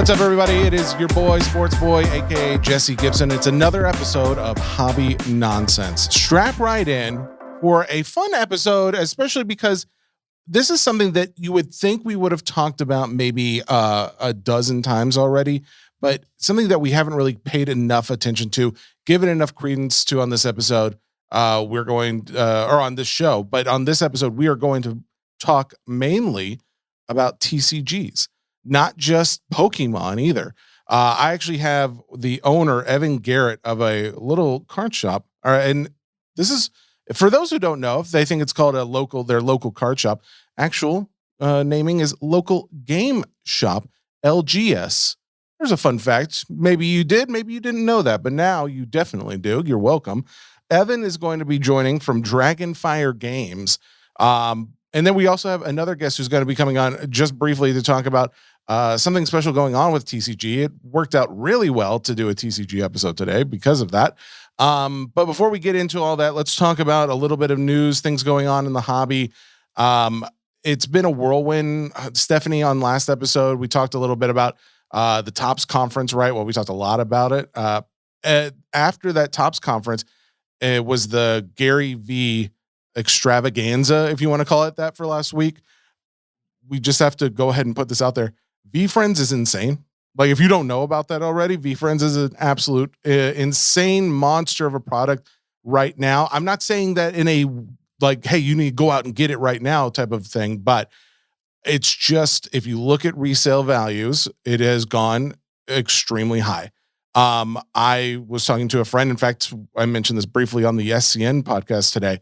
What's up, everybody? It is your boy, Sports Boy, aka Jesse Gibson. It's another episode of Hobby Nonsense. Strap right in for a fun episode, especially because this is something that you would think we would have talked about maybe a dozen times already, but something that we haven't really paid enough attention to, given enough credence to on this episode. We're going, or on this show, but on this episode, we are going to talk mainly about TCGs. Not just Pokemon either. I actually have the owner, Evan Garrett, of a little card shop. And this is, for those who don't know, if they think it's called their local card shop, actual naming is Local Game Shop, LGS. There's a fun fact. Maybe you did, maybe you didn't know that, but now you definitely do. You're welcome. Evan is going to be joining from Dragonfire Games. And then we also have another guest who's going to be coming on just briefly to talk about something special going on with TCG. It worked out really well to do a TCG episode today because of that. But before we get into all that, let's talk about a little bit of news, things going on in the hobby. It's been a whirlwind. Stephanie, on last episode, we talked a little bit about the Topps conference, right? Well, we talked a lot about it. After that Topps conference, it was the GaryVee extravaganza, if you want to call it that, for last week. We just have to go ahead and put this out there. VeeFriends is insane. Like, if you don't know about that already, VeeFriends is an absolute insane monster of a product right now. I'm not saying that in a, like, hey, you need to go out and get it right now type of thing, but it's just, if you look at resale values, it has gone extremely high. I was talking to a friend. In fact, I mentioned this briefly on the SCN podcast today.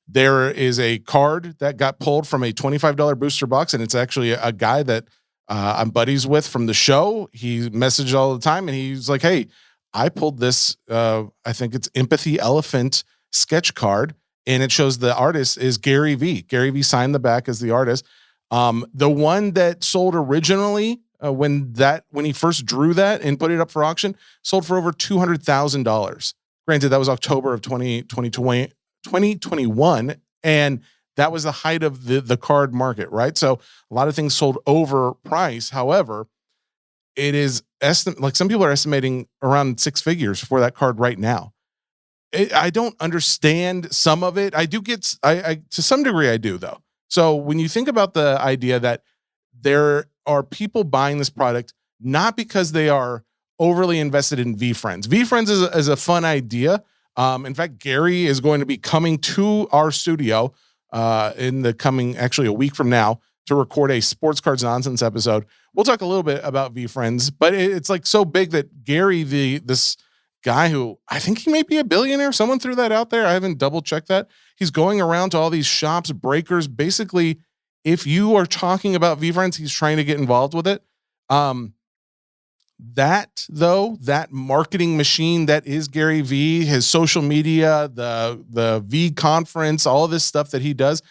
There is a card that got pulled from a $25 booster box, and it's actually a guy that I'm buddies with from the show. He messaged all the time, and he's like, hey, I pulled this, I think it's Empathy Elephant sketch card, and it shows the artist is GaryVee. GaryVee signed the back as the artist. The one that sold originally, when he first drew that and put it up for auction, sold for over $200,000. Granted, that was October of 2021, and that was the height of the card market, right? So a lot of things sold over price. However, it is like some people are estimating around six figures for that card right now. I don't understand some of it. I do get, I to some degree I do, though. So when you think about the idea that there are people buying this product not because they are overly invested in VeeFriends. VeeFriends is a fun idea. In fact, Gary is going to be coming to our studio in the coming, actually a week from now, to record a Sports Cards Nonsense episode. We'll talk a little bit about VeeFriends, but it's like so big that Gary, this guy who I think he may be a billionaire, someone threw that out there. I haven't double checked that. He's going around to all these shops, breakers. Basically, if you are talking about VeeFriends, he's trying to get involved with it. That marketing machine that is GaryVee, his social media, the V conference, all of this stuff that he does,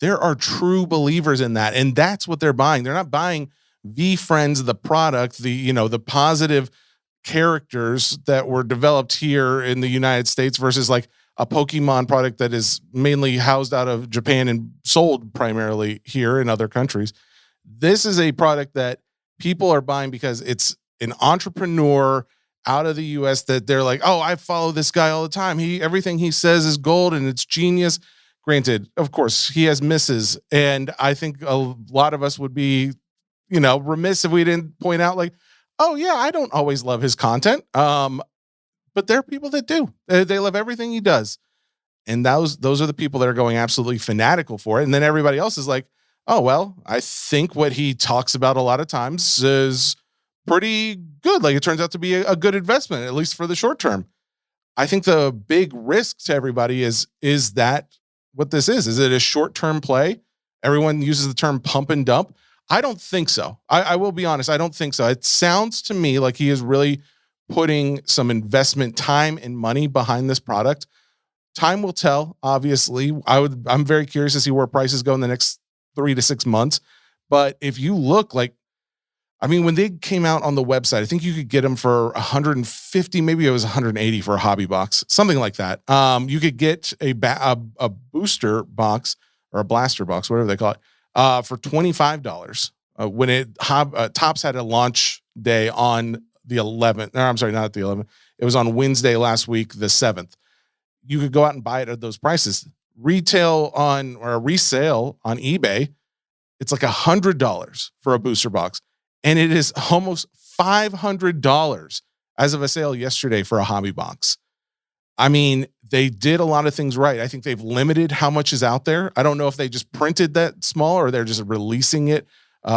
there are true believers in that. And that's what they're buying. They're not buying VeeFriends, the product, the positive characters that were developed here in the United States versus like a Pokemon product that is mainly housed out of Japan and sold primarily here in other countries. This is a product that people are buying because it's an entrepreneur out of the US that they're like, oh, I follow this guy all the time. Everything he says is gold and it's genius. Granted, of course, he has misses. And I think a lot of us would be, remiss if we didn't point out like, oh yeah, I don't always love his content. But there are people that do. They love everything he does. And those are the people that are going absolutely fanatical for it. And then everybody else is like, oh, well, I think what he talks about a lot of times is pretty good. Like, it turns out to be a good investment, at least for the short term. I think the big risk to everybody is that what this is? Is it a short-term play? Everyone uses the term pump and dump. I don't think so. I will be honest. I don't think so. It sounds to me like he is really putting some investment time and money behind this product. Time will tell, obviously. I'm very curious to see where prices go in the next 3 to 6 months. But if you look when they came out on the website, I think you could get them for $150, maybe it was $180 for a hobby box, something like that. You could get a booster box or a blaster box, whatever they call it, for $25. When Topps had a launch day on the 11th. Or I'm sorry, not the 11th. It was on Wednesday last week, the 7th. You could go out and buy it at those prices. Retail on or resale on eBay, it's like $100 for a booster box. And it is almost $500 as of a sale yesterday for a hobby box. I mean, they did a lot of things right. I think they've limited how much is out there. I don't know if they just printed that small or they're just releasing it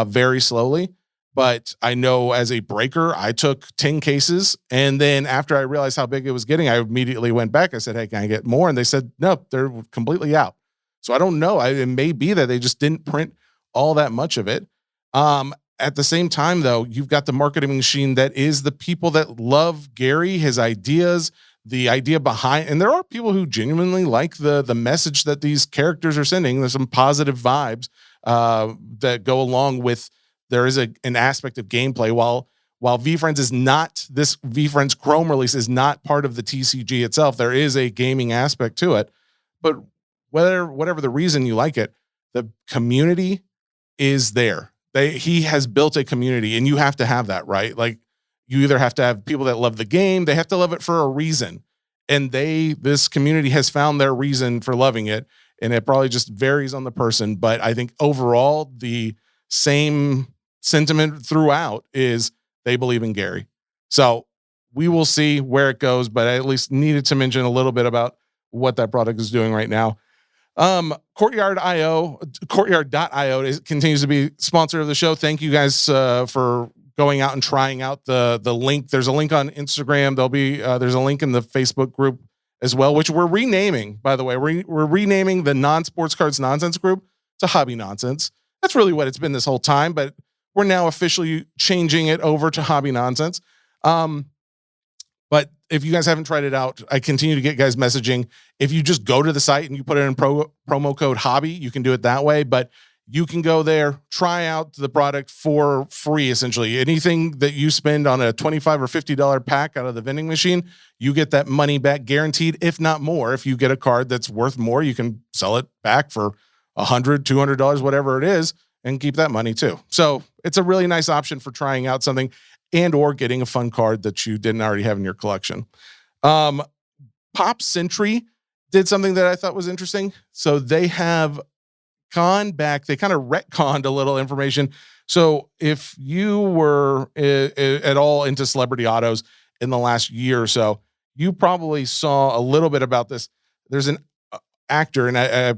very slowly. But I know as a breaker, I took 10 cases. And then after I realized how big it was getting, I immediately went back. I said, hey, can I get more? And they said, no, they're completely out. So I don't know. It may be that they just didn't print all that much of it. At the same time, though, you've got the marketing machine that is the people that love Gary, his ideas, the idea behind, and there are people who genuinely like the message that these characters are sending. There's some positive vibes that go along with. There is an aspect of gameplay. While VeeFriends is not, this VeeFriends Chrome release is not part of the TCG itself, there is a gaming aspect to it. But whatever the reason you like it, the community is there. He has built a community, and you have to have that, right? Like, you either have to have people that love the game, they have to love it for a reason. And this community has found their reason for loving it. And it probably just varies on the person. But I think overall, the same sentiment throughout is they believe in Gary. So we will see where it goes, but I at least needed to mention a little bit about what that product is doing right now. Courtyard.io continues to be sponsor of the show. Thank you guys for going out and trying out the link. There's a link on Instagram. There's a link in the Facebook group as well, which we're renaming, by the way. We're renaming the non-sports cards nonsense group to Hobby Nonsense. That's really what it's been this whole time, but we're now officially changing it over to Hobby Nonsense. But if you guys haven't tried it out, I continue to get guys messaging. If you just go to the site and you put it in promo code hobby, you can do it that way. But you can go there, try out the product for free, essentially. Anything that you spend on a $25 or $50 pack out of the vending machine, you get that money back guaranteed, if not more. If you get a card that's worth more, you can sell it back for $100, $200, whatever it is, and keep that money too. So it's a really nice option for trying out something and or getting a fun card that you didn't already have in your collection. Pop Century did something that I thought was interesting. So they have gone back, they kind of retconned a little information. So if you were at all into celebrity autos in the last year or so, you probably saw a little bit about this. There's an actor, and I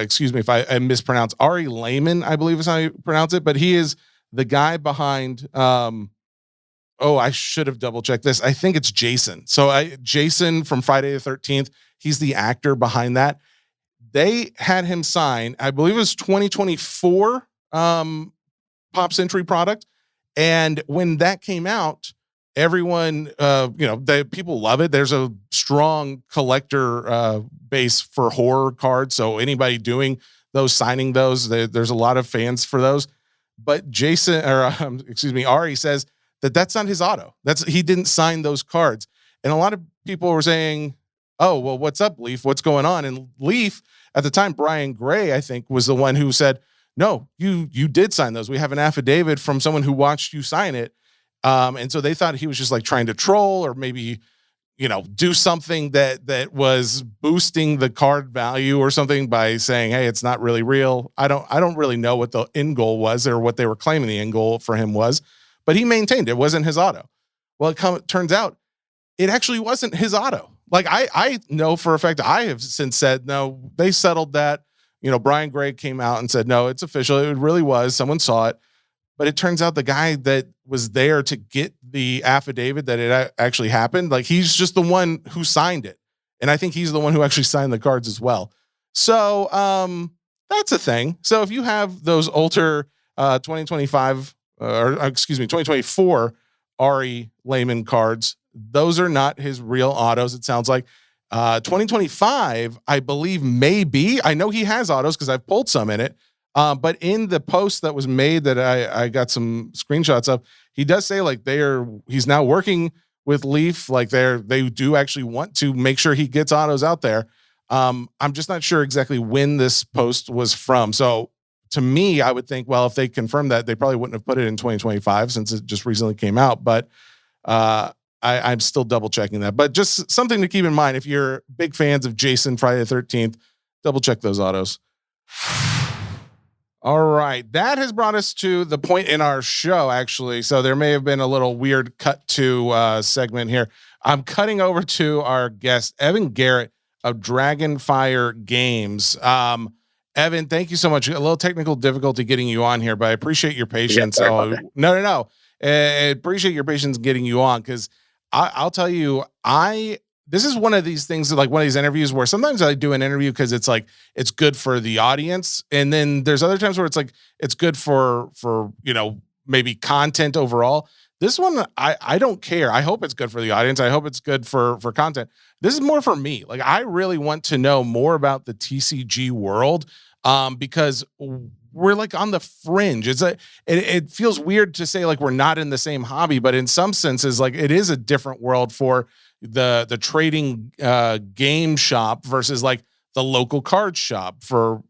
excuse me if I mispronounce, Ari Lehman, I believe is how you pronounce it, but he is the guy behind, I should have double checked this. I think it's Jason. So Jason from Friday the 13th, he's the actor behind that. They had him sign, I believe it was 2024 Pop Century product. And when that came out, everyone, people love it. There's a strong collector base for horror cards. So anybody doing those, signing those, there's a lot of fans for those. But Ari says that's not his auto. He didn't sign those cards. And a lot of people were saying, oh, well, what's up, Leaf? What's going on? And Leaf, at the time, Brian Gray, I think, was the one who said, no, you did sign those. We have an affidavit from someone who watched you sign it. And so they thought he was just like trying to troll or maybe, do something that was boosting the card value or something by saying, hey, it's not really real. I don't really know what the end goal was or what they were claiming the end goal for him was, but he maintained it wasn't his auto. Well, it turns out it actually wasn't his auto. Like I know for a fact, I have since said, no, they settled that. Brian Gray came out and said, no, it's official. It really was. Someone saw it. But it turns out the guy that was there to get the affidavit that it actually happened, like he's just the one who signed it. And I think he's the one who actually signed the cards as well. So that's a thing. So if you have those older 2024 Ari Lehman cards, those are not his real autos, it sounds like. 2025, I believe, maybe. I know he has autos because I've pulled some in it. But in the post that was made that I got some screenshots of, he does say like he's now working with Leaf. Like they do actually want to make sure he gets autos out there. I'm just not sure exactly when this post was from. So to me, I would think, well, if they confirmed that, they probably wouldn't have put it in 2025 since it just recently came out. But I'm still double checking that. But just something to keep in mind if you're big fans of Jason Friday the 13th, double check those autos. All right. That has brought us to the point in our show, actually. So there may have been a little weird cut to segment here. I'm cutting over to our guest, Evan Garrett of Dragonfire Games. Evan, thank you so much. A little technical difficulty getting you on here, but I appreciate your patience. Yeah, No. I appreciate your patience getting you on, because I'll tell you, this is one of these things, like one of these interviews where sometimes I do an interview because it's like, it's good for the audience. And then there's other times where it's like, it's good for, maybe content overall. This one, I don't care. I hope it's good for the audience. I hope it's good for content. This is more for me. Like, I really want to know more about the TCG world, because we're like on the fringe. It feels weird to say like we're not in the same hobby, but in some senses, like it is a different world for the trading game shop versus like the local card shop for,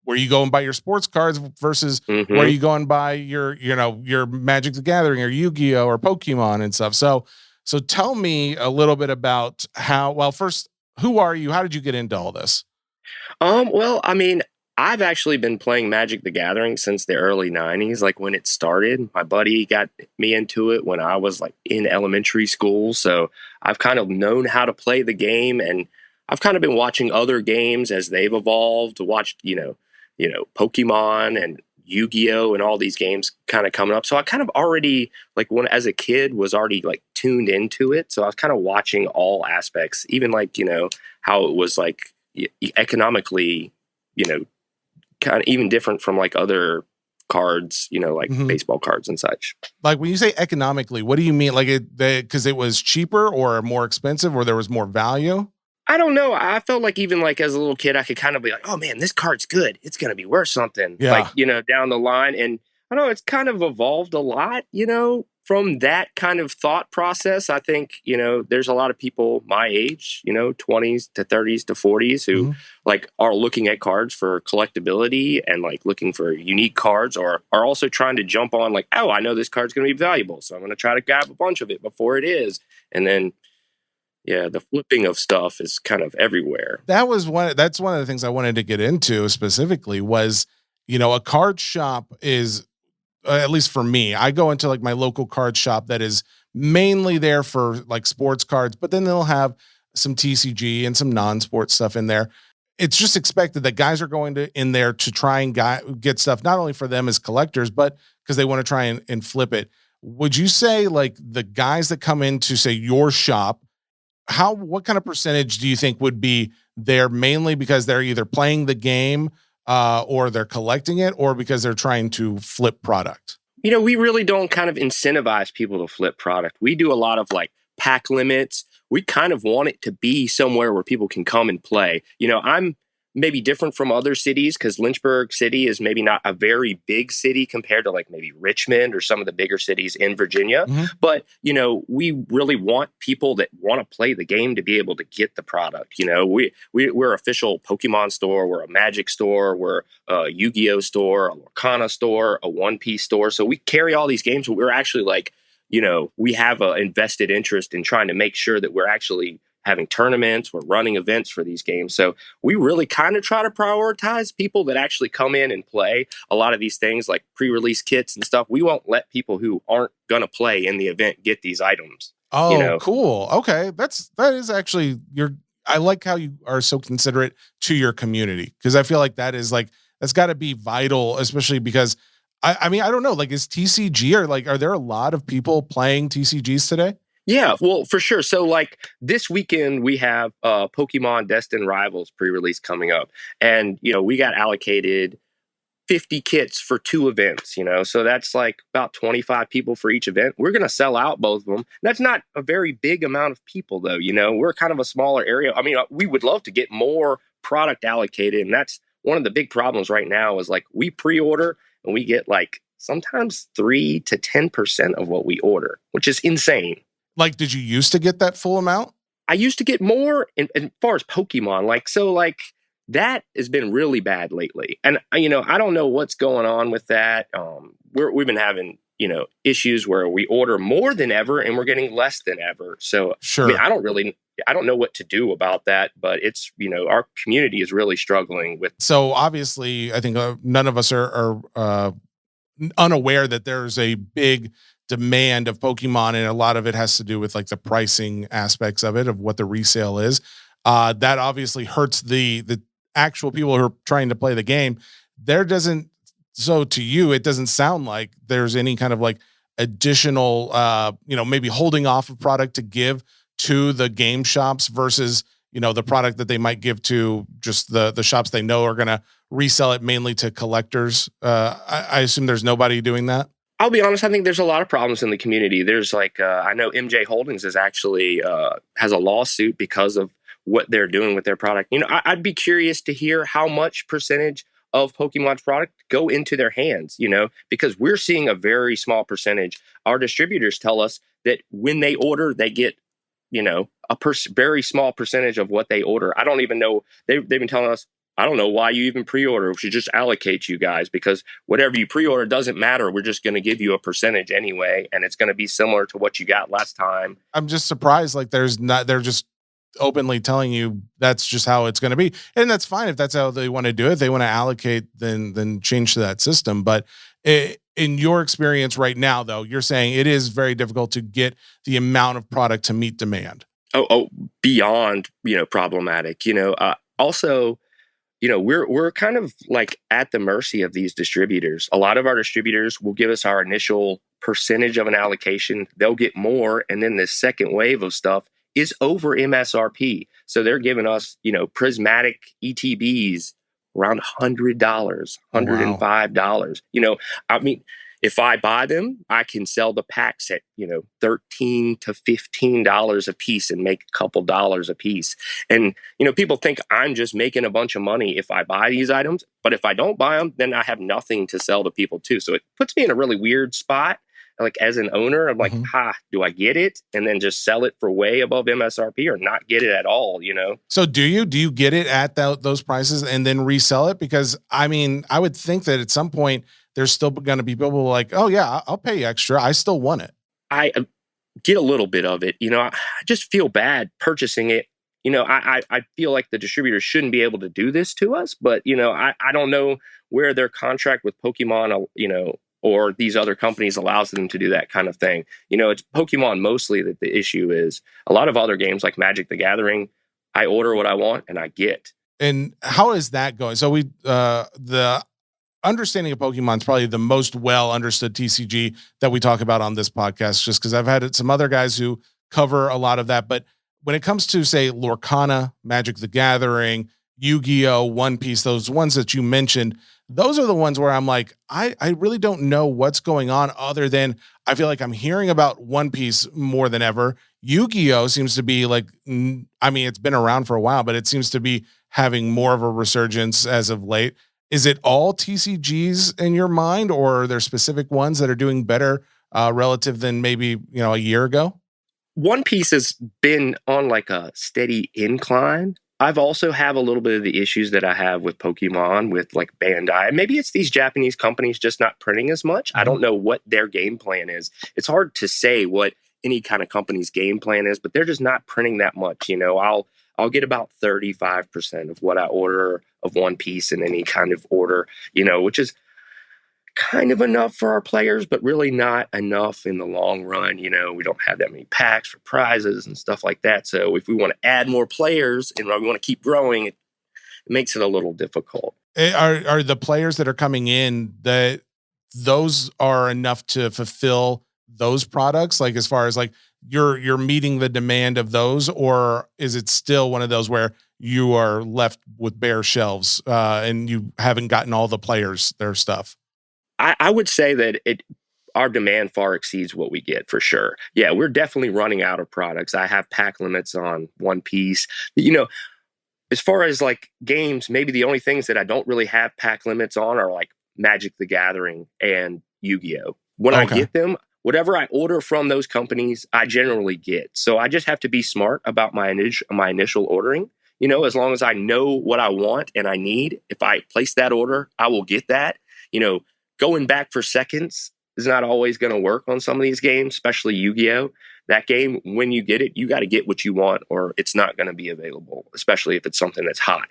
where you go and buy your sports cards versus where you go and buy your Magic the Gathering or Yu-Gi-Oh or Pokemon and stuff. So tell me a little bit about first, who are you? How did you get into all this? Well, I mean, I've actually been playing Magic the Gathering since the early 90s, like when it started. My buddy got me into it when I was like in elementary school. So I've kind of known how to play the game, and I've kind of been watching other games as they've evolved, watched, Pokemon and Yu-Gi-Oh and all these games kind of coming up. So I kind of already, like, when as a kid, was already like tuned into it. So I was kind of watching all aspects, even like, how it was like economically, kind of even different from like other cards, like baseball cards and such. Like, when you say economically, what do you mean? Like, because it was cheaper or more expensive, or there was more value? I don't know. I felt like even like as a little kid, I could kind of be like, oh man, this card's good. It's going to be worth something. Yeah. Like, down the line. And I don't know, it's kind of evolved a lot, from that kind of thought process. I think, there's a lot of people my age, 20s to 30s to 40s who like are looking at cards for collectability and like looking for unique cards, or are also trying to jump on like, oh, I know this card's going to be valuable, so I'm going to try to grab a bunch of it before it is. And then, yeah, the flipping of stuff is kind of everywhere. That's one of the things I wanted to get into specifically was, a card shop is, at least for me, I go into like my local card shop that is mainly there for like sports cards, but then they'll have some TCG and some non-sports stuff in there. It's just expected that guys are going in there to try and get stuff, not only for them as collectors, but because they want to try and flip it. Would you say like the guys that come into, say, your shop, what kind of percentage do you think would be there mainly because they're either playing the game or they're collecting it, or because they're trying to flip product? We really don't kind of incentivize people to flip product. We do a lot of like pack limits. We kind of want it to be somewhere where people can come and play. I'm maybe different from other cities because Lynchburg City is maybe not a very big city compared to like maybe Richmond or some of the bigger cities in Virginia. But, we really want people that want to play the game to be able to get the product. We're official Pokemon store. We're a Magic store. We're a Yu-Gi-Oh store, a Lorcana store, a One Piece store. So we carry all these games, but we're actually like, we have an invested interest in trying to make sure that we're actually having tournaments, we're running events for these games. So we really kind of try to prioritize people that actually come in and play a lot of these things like pre-release kits and stuff. We won't let people who aren't going to play in the event get these items. Oh, cool. Okay. That is actually I like how you are so considerate to your community, because I feel like that's got to be vital, especially because I mean, I don't know, like, is TCG are there a lot of people playing TCGs today? Yeah, well, for sure. So like this weekend, we have Pokemon Destined Rivals pre-release coming up. And, we got allocated 50 kits for 2 events, so that's like about 25 people for each event. We're going to sell out both of them. That's not a very big amount of people, though. We're kind of a smaller area. I mean, we would love to get more product allocated. And that's one of the big problems right now is like we pre-order and we get like sometimes 3 to 10% of what we order, which is insane. Like, did you used to get that full amount? I used to get more as far as Pokemon. that has been really bad lately. And, I don't know what's going on with that. We've been having, issues where we order more than ever and we're getting less than ever. So, Sure. I don't know what to do about that, but it's, our community is really struggling with. So obviously, I think none of us are unaware that there's a big demand of Pokemon, and a lot of it has to do with like the pricing aspects of it, of what the resale is. That obviously hurts the actual people who are trying to play the game. There doesn't, so to you, it doesn't sound like there's any kind of like additional, maybe holding off of product to give to the game shops versus, the product that they might give to just the shops they know are going to resell it mainly to collectors. I assume there's nobody doing that. I'll be honest, I think there's a lot of problems in the community. There's like, I know MJ Holdings is actually has a lawsuit because of what they're doing with their product. I'd be curious to hear how much percentage of Pokemon's product go into their hands, because we're seeing a very small percentage. Our distributors tell us that when they order, they get, a very small percentage of what they order. I don't even know. They've been telling us, I don't know why you even pre-order. We should just allocate you guys, because whatever you pre-order doesn't matter. We're just going to give you a percentage anyway, and it's going to be similar to what you got last time. I'm just surprised. Like they're just openly telling you that's just how it's going to be. And that's fine. If that's how they want to do it, they want to allocate, then change to that system. But in your experience right now, though, you're saying it is very difficult to get the amount of product to meet demand. Oh, beyond, problematic, also, we're kind of like at the mercy of these distributors. A lot of our distributors will give us our initial percentage of an allocation. They'll get more. And then the second wave of stuff is over MSRP. So they're giving us, prismatic ETBs around $100, $105. If I buy them, I can sell the packs at, $13 to $15 a piece and make a couple dollars a piece. And, people think I'm just making a bunch of money if I buy these items. But if I don't buy them, then I have nothing to sell to people too. So it puts me in a really weird spot. Like as an owner, I'm like, do I get it and then just sell it for way above MSRP or not get it at all, So do you get it at those prices and then resell it? Because I would think that at some point there's still going to be people like, oh yeah, I'll pay extra. I still want it. I get a little bit of it. I just feel bad purchasing it. I feel like the distributors shouldn't be able to do this to us, but, I don't know where their contract with Pokemon, or these other companies allows them to do that kind of thing. It's Pokemon mostly that the issue is. A lot of other games like Magic the Gathering, I order what I want and I get. And how is that going? So the understanding of Pokemon is probably the most well understood TCG that we talk about on this podcast, just because I've had some other guys who cover a lot of that. But when it comes to, say, Lorcana, Magic the Gathering, Yu-Gi-Oh, One Piece, those ones that you mentioned, those are the ones where I'm like, I really don't know what's going on, other than I feel like I'm hearing about One Piece more than ever. Yu-Gi-Oh seems to be like, it's been around for a while, but it seems to be having more of a resurgence as of late. Is it all TCGs in your mind, or are there specific ones that are doing better relative than maybe, a year ago? One Piece has been on like a steady incline. I've also have a little bit of the issues that I have with Pokemon, with like Bandai. Maybe it's these Japanese companies just not printing as much. I don't know what their game plan is. It's hard to say what any kind of company's game plan is, but they're just not printing that much. I'll get about 35% of what I order of One Piece in any kind of order, which is kind of enough for our players, but really not enough in the long run. We don't have that many packs for prizes and stuff like that. So if we want to add more players and we want to keep growing, it makes it a little difficult. Are the players that are coming in, that those are enough to fulfill those products? Like, as far as like you're meeting the demand of those, or is it still one of those where you are left with bare shelves and you haven't gotten all the players their stuff? I would say that our demand far exceeds what we get, for sure. Yeah, we're definitely running out of products. I have pack limits on One Piece. As far as like games, maybe the only things that I don't really have pack limits on are like Magic the Gathering and Yu-Gi-Oh. When I get them, whatever I order from those companies, I generally get. So I just have to be smart about my initial ordering. as long as I know what I want and I need, if I place that order, I will get that. Going back for seconds is not always going to work on some of these games, especially Yu-Gi-Oh! That game, when you get it, you got to get what you want or it's not going to be available, especially if it's something that's hot.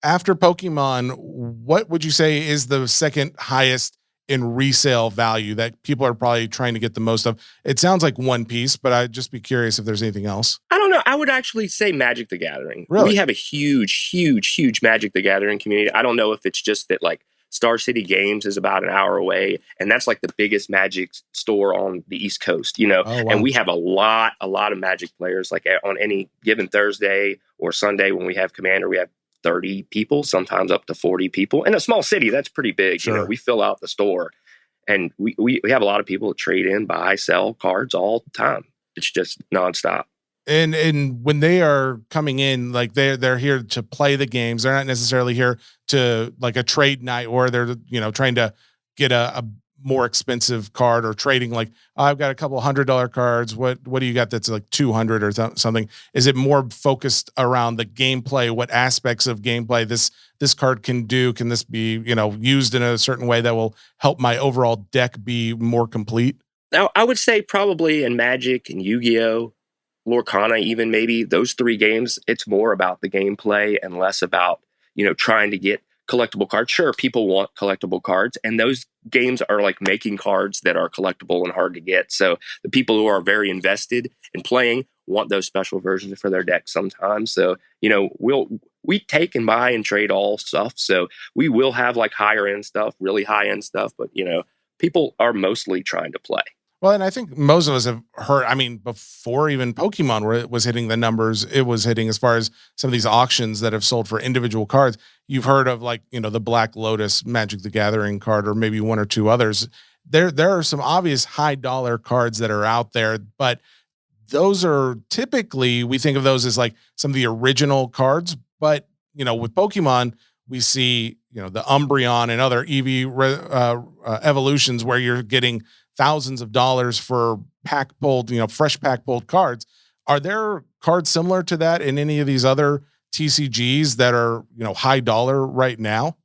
After Pokemon, what would you say is the second highest in resale value that people are probably trying to get the most of? It sounds like One Piece, but I'd just be curious if there's anything else. I don't know. I would actually say Magic the Gathering. Really? We have a huge, huge, huge Magic the Gathering community. I don't know if it's just that like Star City Games is about an hour away, and that's like the biggest Magic store on the East Coast, Oh, wow. And we have a lot of Magic players. Like on any given Thursday or Sunday when we have Commander, we have 30 people, sometimes up to 40 people. In a small city, that's pretty big. Sure. We fill out the store, and we have a lot of people that trade in, buy, sell cards all the time. It's just nonstop. And when they are coming in, like they're here to play the games. They're not necessarily here to like a trade night, or they're trying to get a more expensive card or trading. Like, I've got a couple $100 cards. What do you got that's like 200 or something? Is it more focused around the gameplay? What aspects of gameplay this card can do? Can this be used in a certain way that will help my overall deck be more complete? Now, I would say probably in Magic and Yu-Gi-Oh!, Lorcana, even maybe those three games, it's more about the gameplay and less about, trying to get collectible cards. Sure, people want collectible cards, and those games are like making cards that are collectible and hard to get. So the people who are very invested in playing want those special versions for their deck sometimes. So, we take and buy and trade all stuff. So we will have like higher end stuff, really high end stuff, but people are mostly trying to play. Well, and I think most of us have heard, before even Pokemon where it was hitting the numbers, it was hitting as far as some of these auctions that have sold for individual cards. You've heard of like, the Black Lotus Magic the Gathering card, or maybe one or two others. There are some obvious high dollar cards that are out there, but those are typically, we think of those as like some of the original cards. But, with Pokemon, we see, the Umbreon and other evolutions where you're getting thousands of dollars for fresh pack pulled cards. Are there cards similar to that in any of these other TCGs that are, high dollar right now?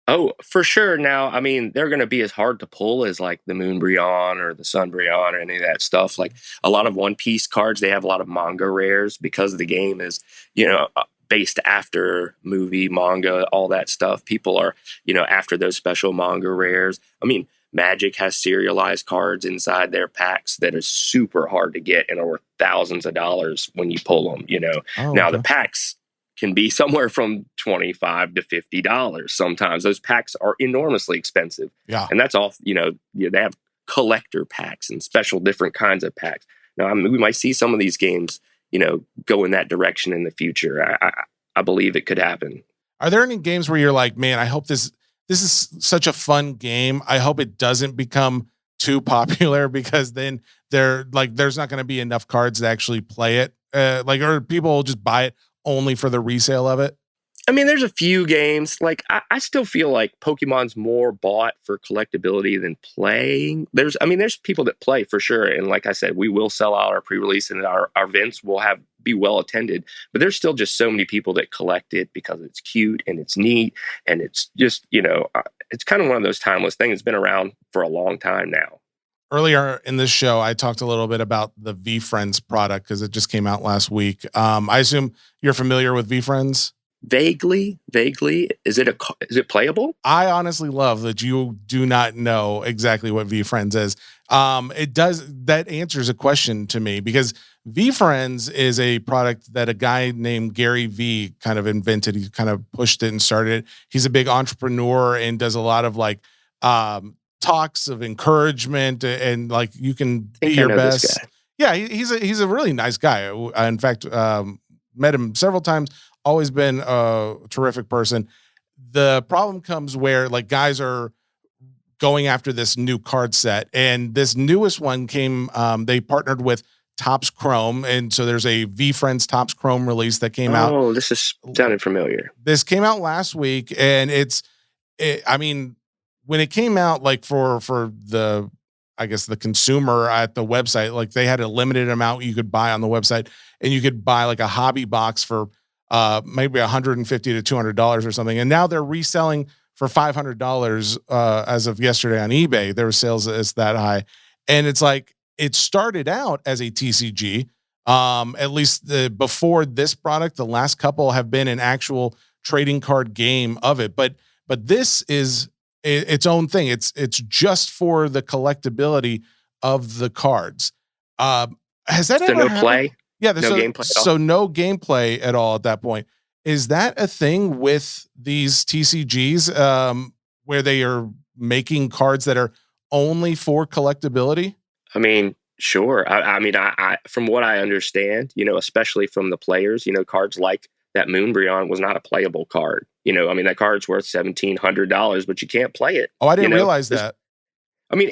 Oh, for sure. Now, they're going to be as hard to pull as like the Moonbreon or the Sunbreon or any of that stuff. Like a lot of One Piece cards, they have a lot of manga rares because the game is, based after movie, manga, all that stuff. People are, after those special manga rares. Magic has serialized cards inside their packs that are super hard to get and are worth thousands of dollars when you pull them, Oh, Now, okay. the packs can be somewhere from $25 to $50. Sometimes those packs are enormously expensive. Yeah. And that's all, they have collector packs and special different kinds of packs. Now, we might see some of these games, go in that direction in the future. I believe it could happen. Are there any games where you're like, man, I hope this is such a fun game. I hope it doesn't become too popular, because then there's not going to be enough cards to actually play it. Or people will just buy it only for the resale of it. There's a few games. Like I still feel like Pokemon's more bought for collectability than playing. There's people that play for sure. And like I said, we will sell out our pre-release, and our events will be well attended. But there's still just so many people that collect it because it's cute and it's neat. And it's just, it's kind of one of those timeless things. It's been around for a long time now. Earlier in this show, I talked a little bit about the VeeFriends product because it just came out last week. I assume you're familiar with VeeFriends? Vaguely. Is it playable? I honestly love that you do not know exactly what VeeFriends is. That answers a question to me, because VeeFriends is a product that a guy named GaryVee kind of invented. He kind of pushed it and started it. He's a big entrepreneur and does a lot of like talks of encouragement and like you can be your best. Yeah, he's a really nice guy. In fact, met him several times. Always been a terrific person. The problem comes where like guys are going after this new card set, and this newest one came. They partnered with Topps Chrome, and so there's a VeeFriends Topps Chrome release that came out. Oh, this is sounded familiar. This came out last week, and when it came out, like for the, I guess the consumer at the website, like they had a limited amount you could buy on the website, and you could buy like a hobby box for maybe $150 to $200 or something. And now they're reselling for $500 as of yesterday on eBay. There were sales that's that high. And it's like, it started out as a TCG. At least before this product, the last couple have been an actual trading card game of it. But this is its own thing. It's just for the collectability of the cards. Has that So ever no happened? play? Yeah, No gameplay at all? so no gameplay at all at that point. Is that a thing with these TCGs where they are making cards that are only for collectability? I mean, sure. I mean, I from what I understand, especially from the players, cards like that Moonbryon was not a playable card. I mean, that card's worth $1,700, but you can't play it. Oh, I didn't realize that. I mean,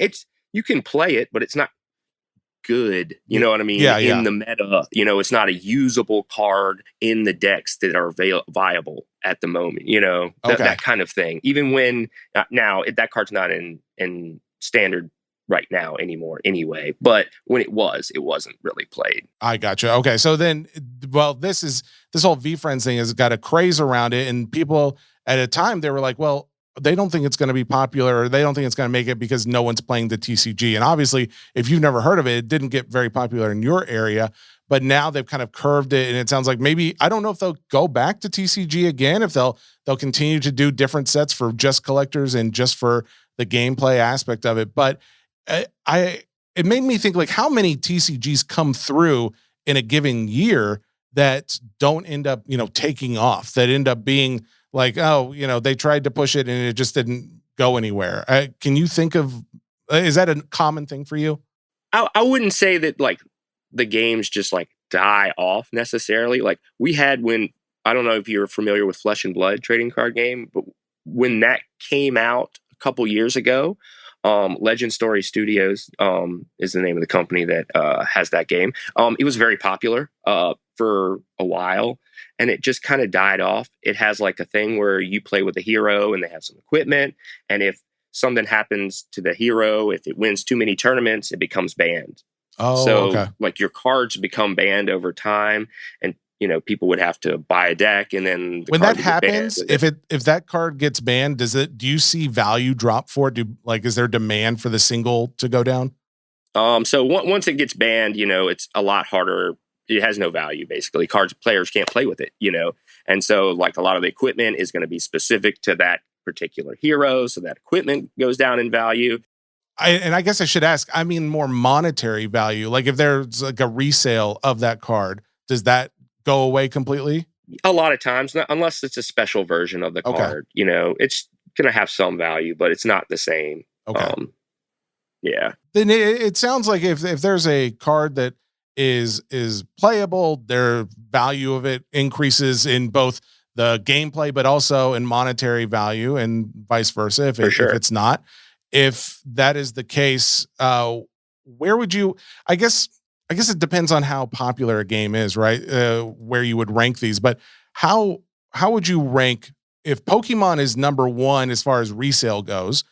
you can play it, but it's not good. You know what I mean? Yeah, in the meta, it's not a usable card in the decks that are viable at the moment. That kind of thing. Even when now that card's not in standard right now anymore anyway, but when it wasn't really played. I gotcha. Okay. So then, well, this whole VeeFriends thing has got a craze around it, and people at a time they were like, well, they don't think it's going to be popular, or they don't think it's going to make it because no one's playing the TCG. And obviously, if you've never heard of it, it didn't get very popular in your area, but now they've kind of curved it. And it sounds like maybe, I don't know if they'll go back to TCG again, if they'll continue to do different sets for just collectors and just for the gameplay aspect of it. But it made me think, like, how many TCGs come through in a given year that don't end up, taking off, that end up being like, oh, they tried to push it and it just didn't go anywhere. Can you think of, is that a common thing for you? I wouldn't say that like the games just like die off necessarily. Like we had I don't know if you're familiar with Flesh and Blood trading card game, but when that came out a couple years ago, Legend Story Studios is the name of the company that has that game. It was very popular for a while, and it just kind of died off. It has like a thing where you play with a hero and they have some equipment, and if something happens to the hero, if it wins too many tournaments, it becomes banned. Oh, so okay. Like your cards become banned over time, and people would have to buy a deck, and then when that happens, if that card gets banned, do you see value drop for it? Is there demand for the single to go down? So once it gets banned, it's a lot harder. It has no value, basically. Players can't play with it, and so like a lot of the equipment is going to be specific to that particular hero, so that equipment goes down in value. I guess I should ask, I mean, more monetary value. Like if there's like a resale of that card, does that go away completely? A lot of times, unless it's a special version of the card, it's going to have some value, but it's not the same. Okay. Yeah. Then it sounds like if there's a card that is playable, their value of it increases in both the gameplay, but also in monetary value, and vice versa. If it's not, if that is the case, where would you, I guess it depends on how popular a game is, right? Where you would rank these, but how would you rank if Pokemon is number one as far as resale goes?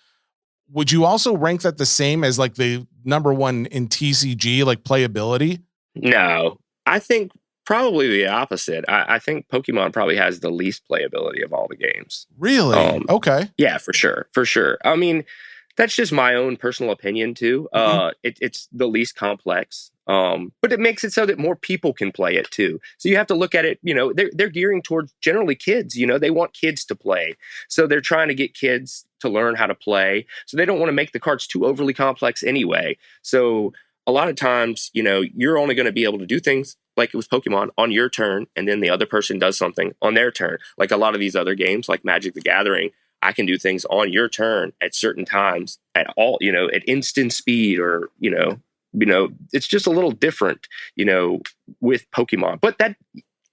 Would you also rank that the same as like the number one in TCG, like playability? No, I think probably the opposite. I think Pokemon probably has the least playability of all the games. Really? Okay. Yeah, for sure. I mean, that's just my own personal opinion too. It's the least complex, but it makes it so that more people can play it too. So you have to look at it. They're gearing towards generally kids. They want kids to play, so they're trying to get kids to learn how to play. So they don't want to make the cards too overly complex anyway. So a lot of times, you're only going to be able to do things like it was Pokemon on your turn, and then the other person does something on their turn. Like a lot of these other games, like Magic the Gathering, I can do things on your turn at certain times at all, at instant speed, or, it's just a little different, with Pokemon. But that,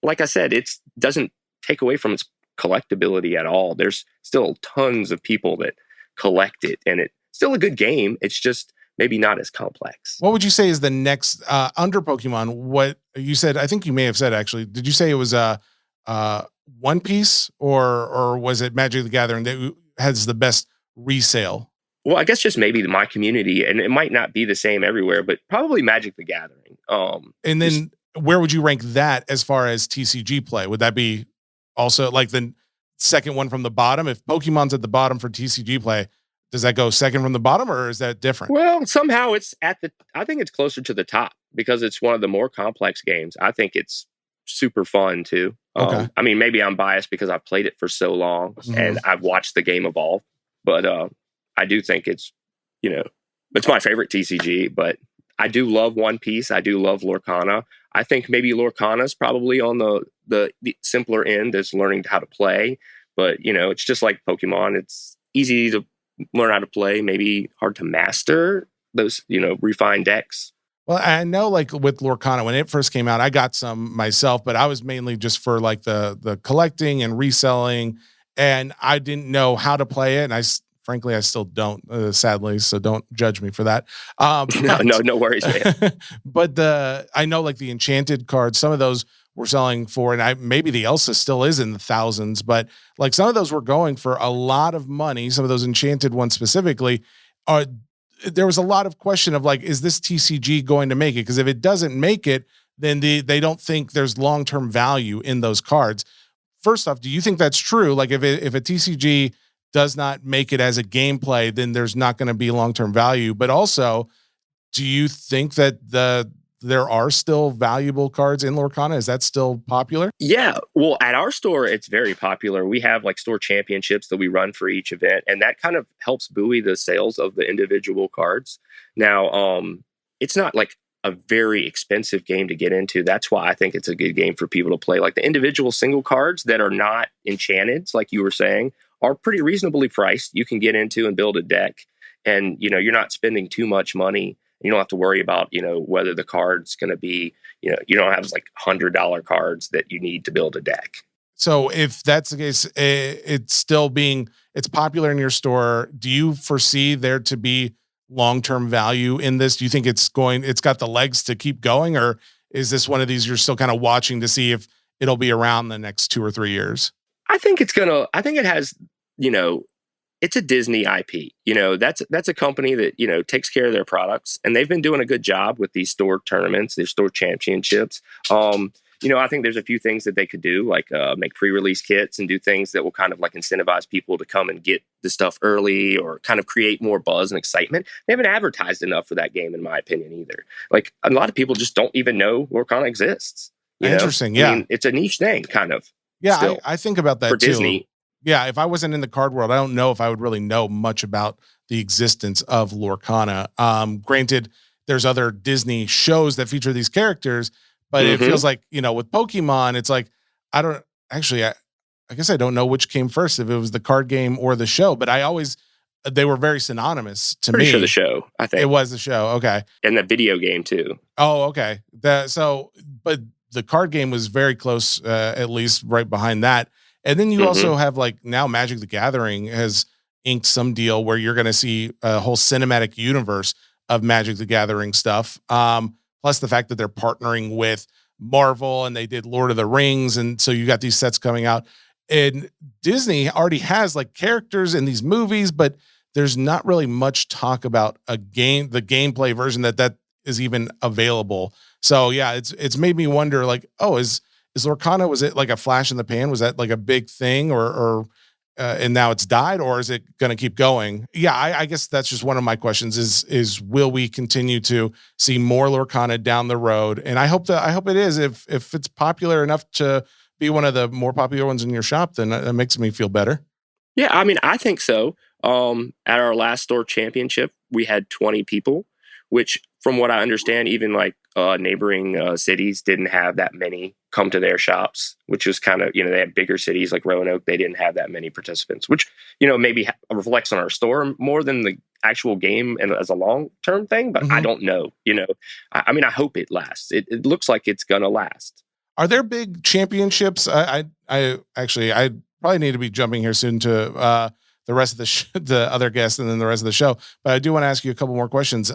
like I said, it doesn't take away from its collectability at all. There's still tons of people that collect it, and it's still a good game. It's just maybe not as complex. What would you say is the next under Pokemon? What you said, I think you may have said, actually, did you say it was One Piece, or was it Magic the Gathering that has the best resale? Well, I guess just maybe my community, and it might not be the same everywhere, but probably Magic the Gathering. And then where would you rank that as far as TCG play? Would that be also like the second one from the bottom? If Pokemon's at the bottom for TCG play, does that go second from the bottom, or is that different? Well, somehow it's I think it's closer to the top because it's one of the more complex games. I think it's super fun too. Okay. I mean, maybe I'm biased because I've played it for so long and I've watched the game evolve, but I do think it's my favorite TCG, but I do love One Piece. I do love Lorcana. I think maybe Lorcana's probably on the simpler end as learning how to play, but it's just like Pokemon. It's easy to learn how to play, maybe hard to master those, refined decks. Well, I know like with Lorcana, when it first came out, I got some myself, but I was mainly just for like the collecting and reselling, and I didn't know how to play it. And frankly, I still don't, sadly, so don't judge me for that. No worries, man. But I know like the enchanted cards, some of those were selling for, and maybe the Elsa still is in the thousands, but like some of those were going for a lot of money. Some of those enchanted ones specifically there was a lot of question of like, is this TCG going to make it? Because if it doesn't make it, then they don't think there's long-term value in those cards. First off, do you think that's true? Like if a TCG does not make it as a gameplay, then there's not going to be long-term value. But also, do you think that there are still valuable cards in Lorcana? Is that still popular? Yeah. Well, at our store, it's very popular. We have like store championships that we run for each event, and that kind of helps buoy the sales of the individual cards. Now, it's not like a very expensive game to get into. That's why I think it's a good game for people to play. Like the individual single cards that are not enchanted, like you were saying, are pretty reasonably priced. You can get into and build a deck, and you're not spending too much money. You don't have to worry about, whether the card's going to be, you don't have like $100 cards that you need to build a deck. So if that's the case, it's popular in your store. Do you foresee there to be long-term value in this? Do you think it's got the legs to keep going, or is this one of these you're still kind of watching to see if it'll be around the next 2 or 3 years? I think it has, it's a Disney IP. That's a company that, takes care of their products, and they've been doing a good job with these store tournaments, their store championships. I think there's a few things that they could do, like make pre-release kits and do things that will kind of like incentivize people to come and get the stuff early, or kind of create more buzz and excitement. They haven't advertised enough for that game, in my opinion, either. Like a lot of people just don't even know Lorcana exists. Interesting. Yeah. I mean, it's a niche thing, kind of. Yeah. I think about that for too. Disney. Yeah, if I wasn't in the card world, I don't know if I would really know much about the existence of Lorcana. Granted, there's other Disney shows that feature these characters, but it feels like, with Pokemon, it's like, I guess I don't know which came first, if it was the card game or the show, but they were very synonymous to me. Pretty sure the show, I think. It was the show, okay. And the video game too. Oh, okay. But the card game was very close, at least right behind that. And then you also have like now Magic the Gathering has inked some deal where you're going to see a whole cinematic universe of Magic the Gathering stuff. Plus the fact that they're partnering with Marvel, and they did Lord of the Rings. And so you got these sets coming out, and Disney already has like characters in these movies, but there's not really much talk about the gameplay version that is even available. So yeah, it's made me wonder like, is Lorcana, was it like a flash in the pan? Was that like a big thing, or and now it's died, or is it going to keep going? Yeah, I guess that's just one of my questions is will we continue to see more Lorcana down the road? And I hope it is. If it's popular enough to be one of the more popular ones in your shop, then that makes me feel better. Yeah, I mean, I think so. At our last store championship, we had 20 people, which from what I understand, even like neighboring cities didn't have that many come to their shops, which was kind of, they had bigger cities like Roanoke. They didn't have that many participants, which, maybe reflects on our store more than the actual game and as a long-term thing. But I don't know, I mean, I hope it lasts. It looks like it's going to last. Are there big championships? I probably need to be jumping here soon to the rest of the other guests and then the rest of the show. But I do want to ask you a couple more questions.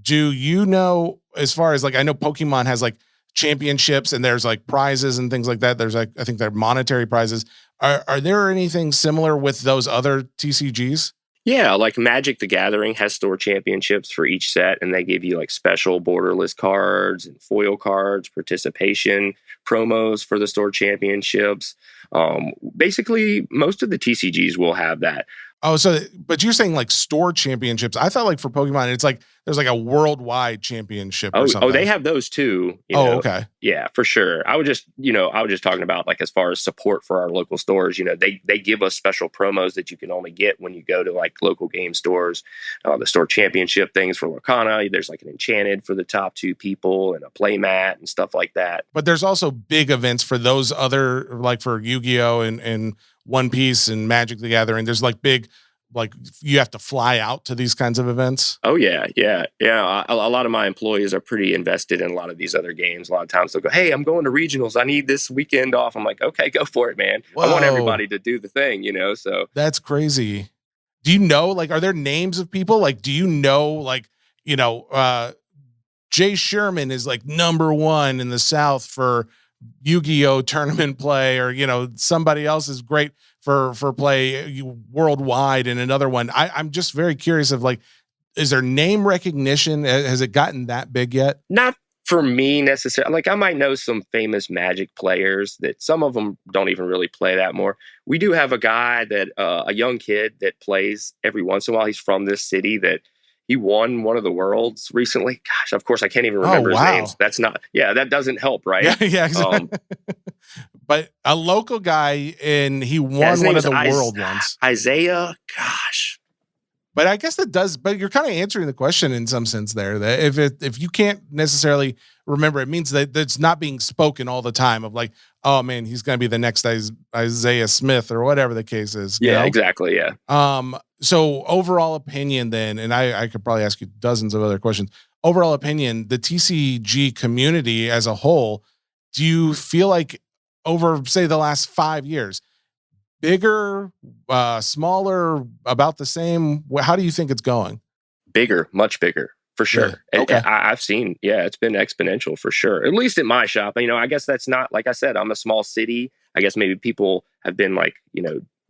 Do you know, as far as like, I know Pokemon has like championships and there's like prizes and things like that. There's like, I think they're monetary prizes. Are there anything similar with those other TCGs? Yeah, like Magic the Gathering has store championships for each set, and they give you like special borderless cards and foil cards, participation promos for the store championships. Basically, most of the TCGs will have that. Oh, so but you're saying like store championships. I thought like for Pokemon, it's like there's like a worldwide championship or something. Oh, they have those too. Okay. Yeah, for sure. I was just talking about like as far as support for our local stores. They give us special promos that you can only get when you go to like local game stores. The store championship things for Lorcana. There's like an Enchanted for the top 2 people and a play mat and stuff like that. But there's also big events for those other, like for Yu-Gi-Oh and One Piece and Magic the Gathering. There's like big, like you have to fly out to these kinds of events. Oh yeah. A lot of my employees are pretty invested in a lot of these other games. A lot of times they'll go, "Hey, I'm going to regionals. I need this weekend off." I'm like, "Okay, go for it, man." Whoa. I want everybody to do the thing, So that's crazy. Do you know, like, are there names of people? Like, do you know, like, Jay Sherman is like #1 in the South for Yu-Gi-Oh tournament play, or somebody else is great for play worldwide, and another one. I'm just very curious of like, is there name recognition? Has it gotten that big yet? Not for me necessarily. Like I might know some famous Magic players that some of them don't even really play that more. We do have a guy that a young kid that plays every once in a while. He's from this city that he won one of the worlds recently. Gosh, of course I can't even remember his name. That doesn't help, right? Yeah, exactly. But a local guy, and he won one of the world ones. Isaiah, gosh. But I guess that does, but you're kind of answering the question in some sense there, that if you can't necessarily remember, it means that it's not being spoken all the time of like, oh man, he's going to be the next Isaiah Smith or whatever the case is. Yeah, exactly. Yeah. So overall opinion then, and I could probably ask you dozens of other questions. Overall opinion, the TCG community as a whole, do you feel like over, say, the last 5 years, bigger, smaller, about the same? How do you think it's going? Bigger, much bigger, for sure. Really? Okay. I've seen, it's been exponential for sure. At least in my shop. I guess that's not, like I said, I'm a small city. I guess maybe people have been like,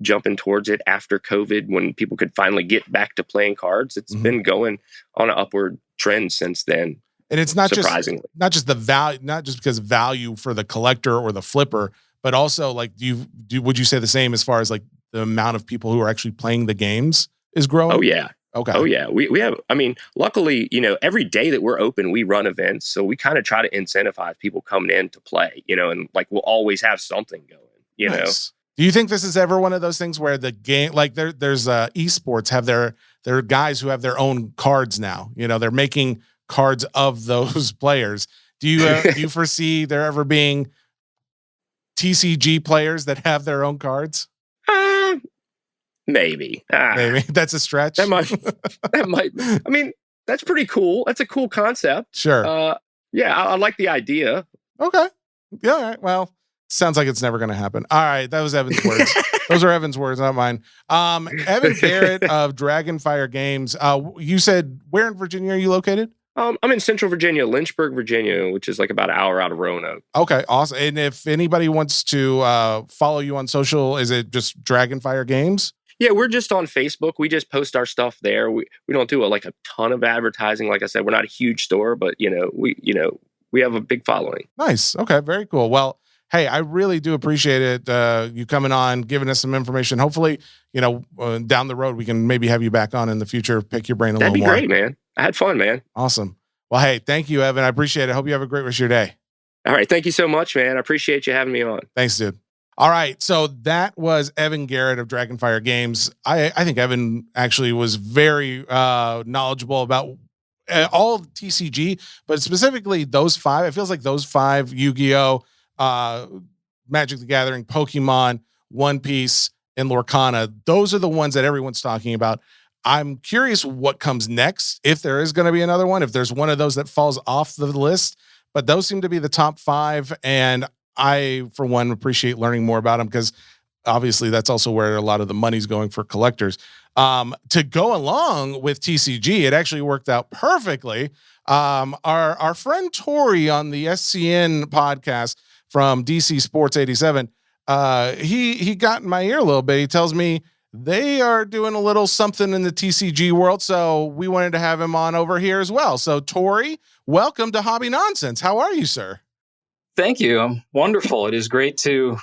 jumping towards it after COVID when people could finally get back to playing cards. It's been going on an upward trend since then. And it's not surprisingly. just the value, not just because of value for the collector or the flipper, but also like, would you say the same as far as like the amount of people who are actually playing the games is growing? Oh yeah. Okay. Oh yeah. We have, luckily, every day that we're open, we run events. So we kind of try to incentivize people coming in to play, and like we'll always have something going, Nice. Do you think this is ever one of those things where the game, like there's esports have their guys who have their own cards now, they're making cards of those players. Do you foresee there ever being TCG players that have their own cards? Maybe. Maybe that's a stretch. That might. That's pretty cool. That's a cool concept. Sure. I like the idea. Okay. Yeah. All right. Well, sounds like it's never going to happen. All right. That was Evan's words. Those are Evan's words, not mine. Evan Garrett of Dragonfire Games. You said, where in Virginia are you located? I'm in Central Virginia, Lynchburg, Virginia, which is like about an hour out of Roanoke. Okay, awesome. And if anybody wants to follow you on social, is it just Dragonfire Games? Yeah, we're just on Facebook. We just post our stuff there. We don't do a ton of advertising. Like I said, we're not a huge store, but we have a big following. Nice. Okay, very cool. Well, hey, I really do appreciate it. You coming on, giving us some information. Hopefully, down the road, we can maybe have you back on in the future, pick your brain a little more. That'd be great, man. I had fun, man. Awesome. Well, hey, thank you, Evan. I appreciate it. Hope you have a great rest of your day. All right. Thank you so much, man. I appreciate you having me on. Thanks, dude. All right. So that was Evan Garrett of Dragonfire Games. I think Evan actually was very knowledgeable about all of TCG, but specifically those 5. It feels like those 5, Yu-Gi-Oh, Magic the Gathering, Pokemon, One Piece, and Lorcana. Those are the ones that everyone's talking about. I'm curious what comes next, if there is going to be another one, if there's one of those that falls off the list, but those seem to be the top 5. And I, for one, appreciate learning more about them because obviously that's also where a lot of the money's going for collectors. To go along with TCG, it actually worked out perfectly. Our friend Tory on the SCN podcast from DCSports87, he got in my ear a little bit. He tells me they are doing a little something in the TCG world. So we wanted to have him on over here as well. So Tory, welcome to Hobby Nonsense. How are you, sir? Thank you. I'm wonderful. It is great to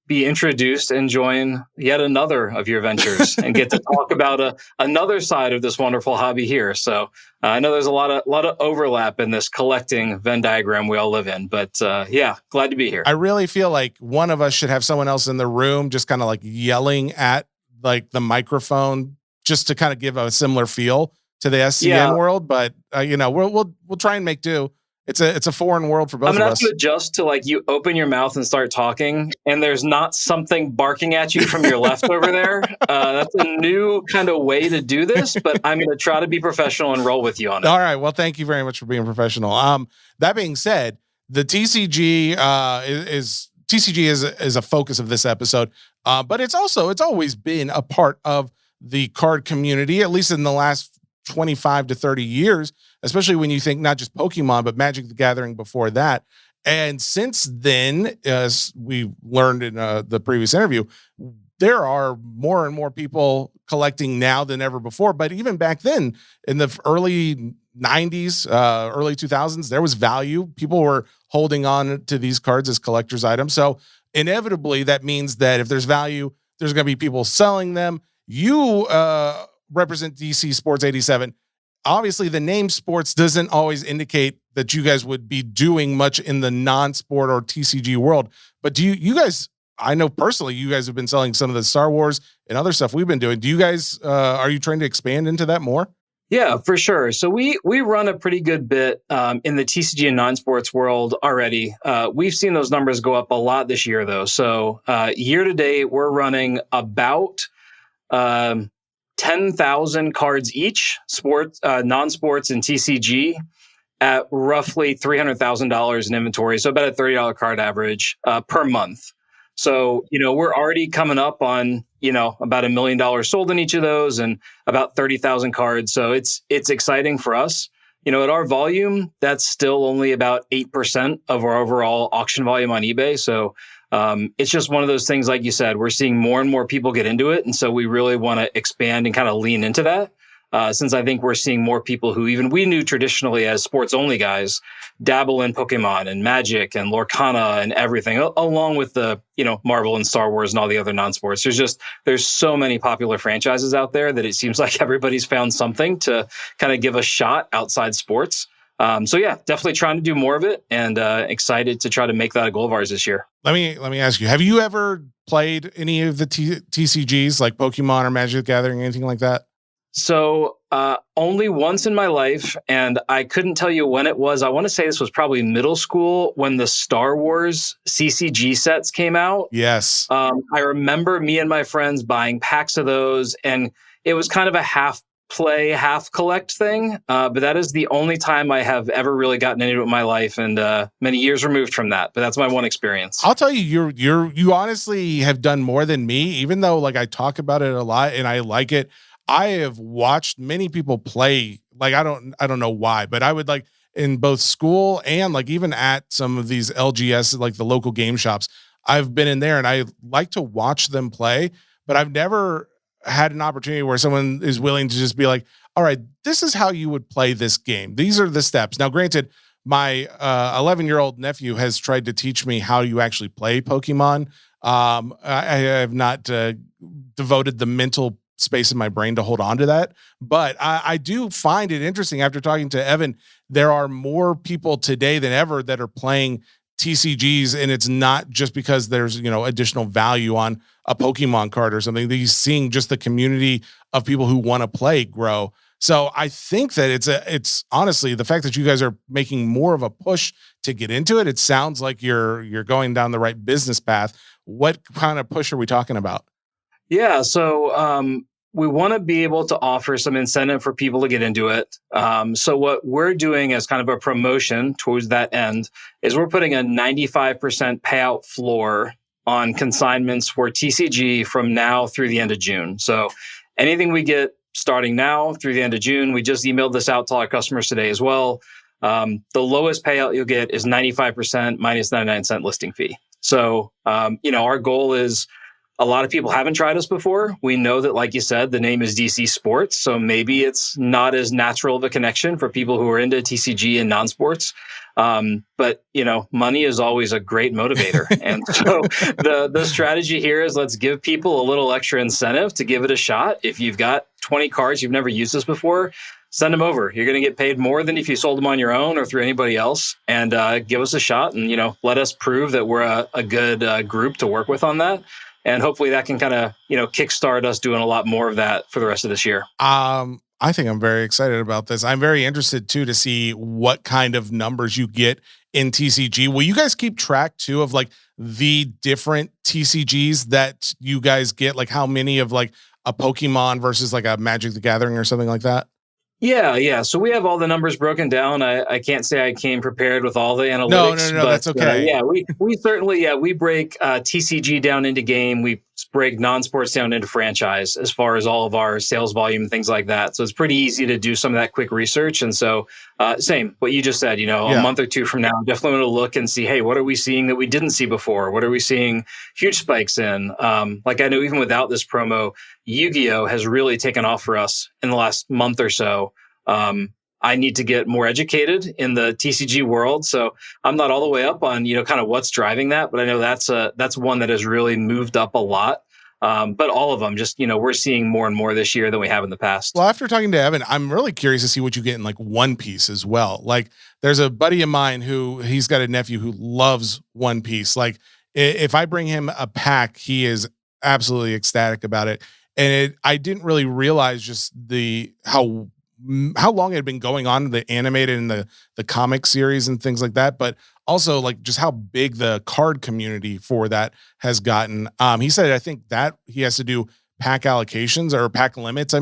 be introduced and join yet another of your ventures and get to talk about another side of this wonderful hobby here. So I know there's a lot of overlap in this collecting Venn diagram we all live in, but yeah, glad to be here. I really feel like one of us should have someone else in the room just kind of like yelling at like the microphone just to kind of give a similar feel to the SCN world. But we'll try and make do. It's a foreign world for both of us. I'm gonna have to adjust to like you open your mouth and start talking, and there's not something barking at you from your left over there. That's a new kind of way to do this, but I'm gonna try to be professional and roll with you on it. All right. Well, thank you very much for being professional. That being said, the TCG is a focus of this episode, but it's always been a part of the card community, at least in the last 25 to 30 years, especially when you think not just Pokemon, but Magic the Gathering before that. And since then, as we learned in the previous interview, there are more and more people collecting now than ever before. But even back then, in the early 90s, early 2000s, there was value. People were holding on to these cards as collector's items. So inevitably, that means that if there's value, there's going to be people selling them. You represent DCSports87. Obviously, the name sports doesn't always indicate that you guys would be doing much in the non-sport or TCG world. But do you guys, I know personally, you guys have been selling some of the Star Wars and other stuff we've been doing. Do you guys, are you trying to expand into that more? Yeah, for sure. So we run a pretty good bit in the TCG and non-sports world already. We've seen those numbers go up a lot this year, though. So year to date, we're running about 10,000 cards each, sports, non-sports and TCG, at roughly $300,000 in inventory. So about a $30 card average per month. So, we're already coming up on, about $1 million sold in each of those and about 30,000 cards. So it's exciting for us. At our volume, that's still only about 8% of our overall auction volume on eBay. So it's just one of those things, like you said, we're seeing more and more people get into it. And so we really want to expand and kind of lean into that. Since I think we're seeing more people who even we knew traditionally as sports only guys dabble in Pokemon and Magic and Lorcana and everything, along with the, Marvel and Star Wars and all the other non-sports. There's so many popular franchises out there that it seems like everybody's found something to kind of give a shot outside sports. So yeah, definitely trying to do more of it and excited to try to make that a goal of ours this year. Let me ask you, have you ever played any of the TCGs like Pokemon or Magic the Gathering, anything like that? So only once in my life, and I couldn't tell you when it was. I want to say this was probably middle school when the Star Wars CCG sets came out. Yes. I remember me and my friends buying packs of those, and it was kind of a half play, half collect thing. But that is the only time I have ever really gotten into it in my life, and many years removed from that. But that's my one experience. I'll tell you, you honestly have done more than me, even though like I talk about it a lot and I like it. I have watched many people play. Like, I don't know why, but I would like in both school and like even at some of these LGS, like the local game shops, I've been in there and I like to watch them play, but I've never had an opportunity where someone is willing to just be like, all right, this is how you would play this game. These are the steps. Now, granted, my 11-year-old nephew has tried to teach me how you actually play Pokemon. I have not devoted the mental space in my brain to hold on to that. But I do find it interesting after talking to Evan, there are more people today than ever that are playing TCGs, and it's not just because there's, additional value on a Pokemon card or something. He's seeing just the community of people who want to play grow. So I think that it's honestly the fact that you guys are making more of a push to get into it. It sounds like you're going down the right business path. What kind of push are we talking about? Yeah. So, we want to be able to offer some incentive for people to get into it. So what we're doing as kind of a promotion towards that end is we're putting a 95% payout floor on consignments for TCG from now through the end of June. So anything we get starting now through the end of June, we just emailed this out to our customers today as well. The lowest payout you'll get is 95% minus 99-cent listing fee. So, our goal is a lot of people haven't tried us before. We know that, like you said, the name is DC Sports, so maybe it's not as natural of a connection for people who are into TCG and non-sports. But money is always a great motivator. And so the strategy here is, let's give people a little extra incentive to give it a shot. If you've got 20 cards, you've never used this before, send them over. You're going to get paid more than if you sold them on your own or through anybody else. And give us a shot, and let us prove that we're a good group to work with on that. And hopefully that can kind of kickstart us doing a lot more of that for the rest of this year. I think I'm very excited about this. I'm very interested too to see what kind of numbers you get in TCG. Will you guys keep track too of like the different TCGs that you guys get? Like how many of like a Pokemon versus like a Magic the Gathering or something like that? Yeah. So we have all the numbers broken down. I can't say I came prepared with all the analytics. No, but, that's okay. We certainly, we break TCG down into game. We break non-sports down into franchise as far as all of our sales volume and things like that. So it's pretty easy to do some of that quick research. And so same, what you just said, a month or two from now, definitely want to look and see, hey, what are we seeing that we didn't see before? What are we seeing huge spikes in? Like I know even without this promo, Yu-Gi-Oh has really taken off for us in the last month or so. I need to get more educated in the TCG world. So I'm not all the way up on, kind of what's driving that, but I know that's one that has really moved up a lot. But all of them just, we're seeing more and more this year than we have in the past. Well, after talking to Evan, I'm really curious to see what you get in like One Piece as well. Like there's a buddy of mine he's got a nephew who loves One Piece. Like if I bring him a pack, he is absolutely ecstatic about it. And I didn't really realize just how long it had been going on, the animated and the comic series and things like that, but also like just how big the card community for that has gotten. He said, I think that he has to do pack allocations or pack limits.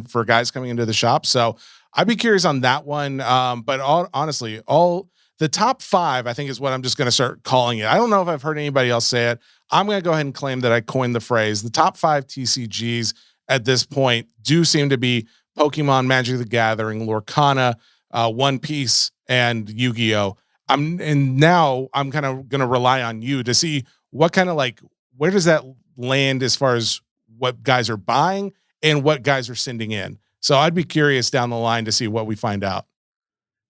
For guys coming into the shop. So I'd be curious on that one. But honestly, all the top 5, I think is what I'm just going to start calling it. I don't know if I've heard anybody else say it. I'm going to go ahead and claim that I coined the phrase. The top 5 TCGs at this point do seem to be Pokemon, Magic the Gathering, Lorcana, One Piece, and Yu-Gi-Oh. Now I'm kind of going to rely on you to see what kind of where does that land as far as what guys are buying and what guys are sending in. So I'd be curious down the line to see what we find out.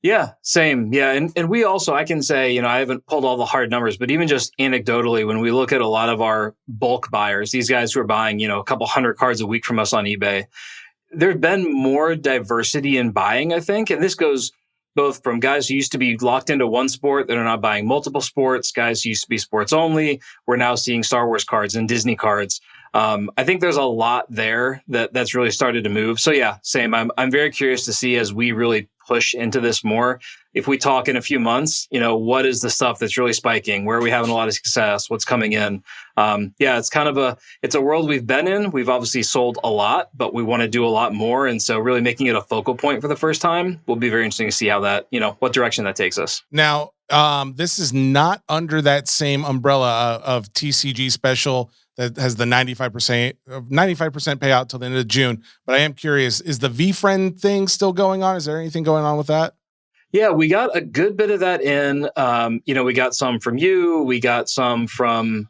Yeah, same. Yeah. And we also, I can say, I haven't pulled all the hard numbers, but even just anecdotally, when we look at a lot of our bulk buyers, these guys who are buying, a couple hundred cards a week from us on eBay, there's been more diversity in buying, I think. And this goes both from guys who used to be locked into one sport that are now buying multiple sports, guys who used to be sports only. We're now seeing Star Wars cards and Disney cards. I think there's a lot there that's really started to move. So yeah, same. I'm very curious to see as we really push into this more. If we talk in a few months, what is the stuff that's really spiking? Where are we having a lot of success? What's coming in? It's kind of it's a world we've been in. We've obviously sold a lot, but we want to do a lot more. And so really making it a focal point for the first time will be very interesting to see how that, what direction that takes us. Now, this is not under that same umbrella of TCG special that has the 95% payout till the end of June. But I am curious, is the VeeFriend thing still going on? Is there anything going on with that? Yeah, we got a good bit of that in. We got some from you. We got some from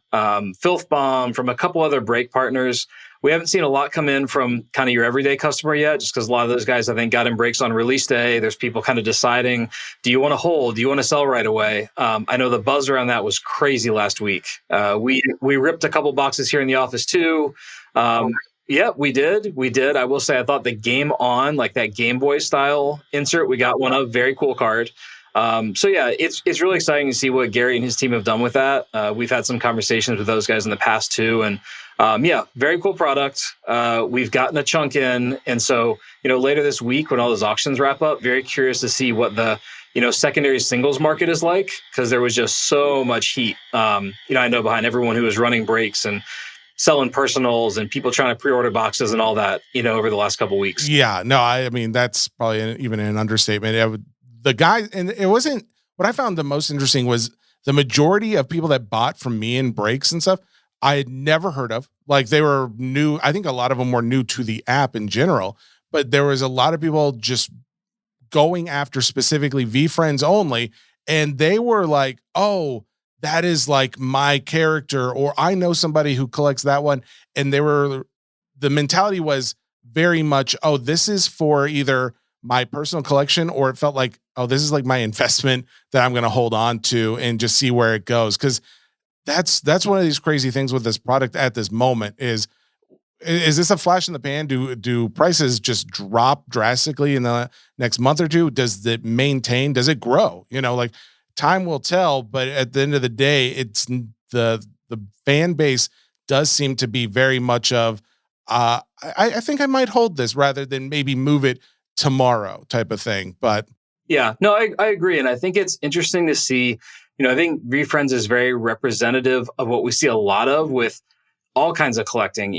Filth Bomb, from a couple other break partners. We haven't seen a lot come in from kind of your everyday customer yet, just because a lot of those guys, I think, got in breaks on release day. There's people kind of deciding, do you want to hold? Do you want to sell right away? I know the buzz around that was crazy last week. We ripped a couple boxes here in the office too. Yeah, we did. I will say, I thought the Game On, like that Game Boy style insert, we got one of, very cool card. So yeah, it's really exciting to see what Gary and his team have done with that. We've had some conversations with those guys in the past too. And very cool product. We've gotten a chunk in. And so, later this week when all those auctions wrap up, very curious to see what the, secondary singles market is like, because there was just so much heat, I know behind everyone who was running breaks and selling personals and people trying to pre-order boxes and all that, over the last couple of weeks. Yeah, no, I mean, that's probably even an understatement. The guys, and it wasn't, what I found the most interesting was the majority of people that bought from me in breaks and stuff, I had never heard of. Like, they were new. I think a lot of them were new to the app in general, but there was a lot of people just going after specifically VeeFriends only. And they were like, oh, that is like my character, or I know somebody who collects that one. And the mentality was very much, oh, this is for either my personal collection, or it felt like, oh, this is like my investment that I'm going to hold on to and just see where it goes. Cause that's one of these crazy things with this product at this moment is this a flash in the pan? Do prices just drop drastically in the next month or two? Does it maintain? Does it grow? Like time will tell, but at the end of the day, it's the fan base does seem to be very much of, I think I might hold this rather than maybe move it tomorrow type of thing. But yeah, no, I agree. And I think it's interesting to see, I think VeeFriends is very representative of what we see a lot of with all kinds of collecting.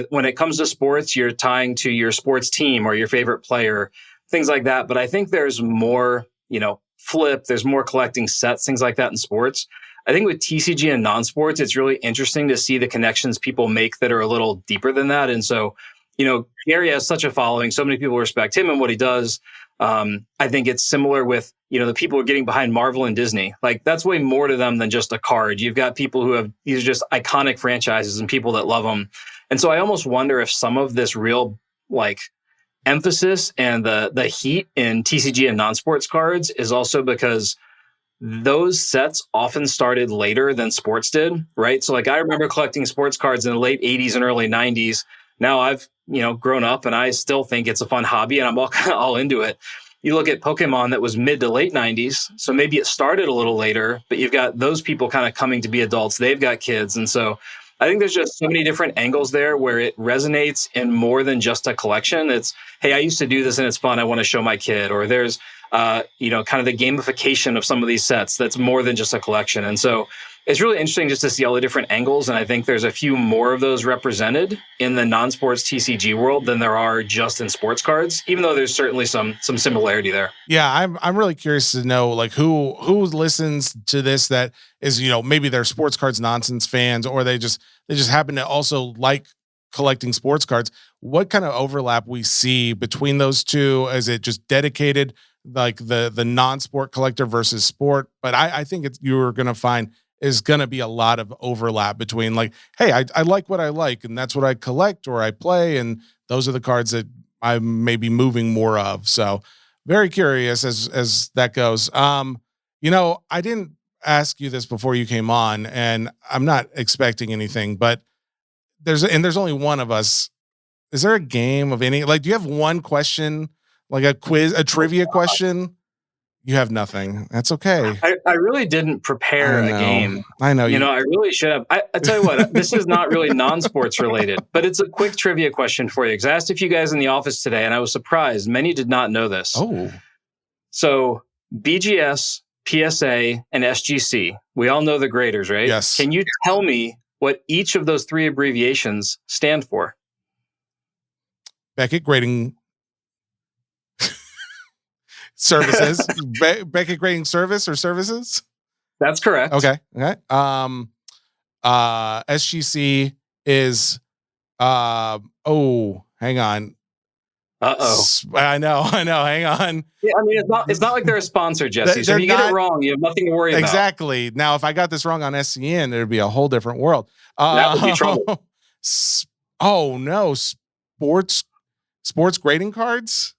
When it comes to sports, you're tying to your sports team or your favorite player, things like that. But I think there's more, flip, there's more collecting sets, things like that in sports. I think with TCG and non-sports, it's really interesting to see the connections people make that are a little deeper than that. And so, Gary has such a following. So many people respect him and what he does. I think it's similar with, the people who are getting behind Marvel and Disney. Like that's way more to them than just a card. You've got people who have, these are just iconic franchises and people that love them. And so I almost wonder if some of this real like emphasis and the heat in TCG and non-sports cards is also because those sets often started later than sports did, right? So like I remember collecting sports cards in the late 80s and early 90s. Now I've, grown up and I still think it's a fun hobby and I'm all into it. You look at Pokémon that was mid to late 90s. So maybe it started a little later, but you've got those people kind of coming to be adults. They've got kids. And so I think there's just so many different angles there where it resonates in more than just a collection. It's, hey, I used to do this and it's fun. I want to show my kid. Or there's, kind of the gamification of some of these sets that's more than just a collection. And so it's really interesting just to see all the different angles. And I think there's a few more of those represented in the non-sports TCG world than there are just in sports cards, even though there's certainly some similarity there. Yeah, I'm really curious to know like who listens to this that is, maybe they're sports cards nonsense fans, or they just happen to also like collecting sports cards. What kind of overlap we see between those two? Is it just dedicated like the non-sport collector versus sport? But I think you're going to find is going to be a lot of overlap between like, hey, I like what I like and that's what I collect or I play. And those are the cards that I may be moving more of. So very curious as that goes. I didn't ask you this before you came on and I'm not expecting anything, but there's only one of us. Is there a game of any, like, do you have one question, like a quiz, a trivia question? You have nothing. That's okay. I really didn't prepare a game. I know. I really should have. I tell you what, this is not really non-sports related, but it's a quick trivia question for you. Because I asked a few guys in the office today, and I was surprised. Many did not know this. Oh. So BGS, PSA, and SGC. We all know the graders, right? Yes. Can you tell me what each of those three abbreviations stand for? Beckett Grading Services. Beckett Grading Service or Services? That's correct. Okay. SGC is hang on. I know. Hang on. Yeah, I mean it's not like they're a sponsor, Jesse. So if you get it wrong, you have nothing to worry about. Exactly. Now, if I got this wrong on SCN, it'd be a whole different world. That would be trouble. Oh no, sports grading cards?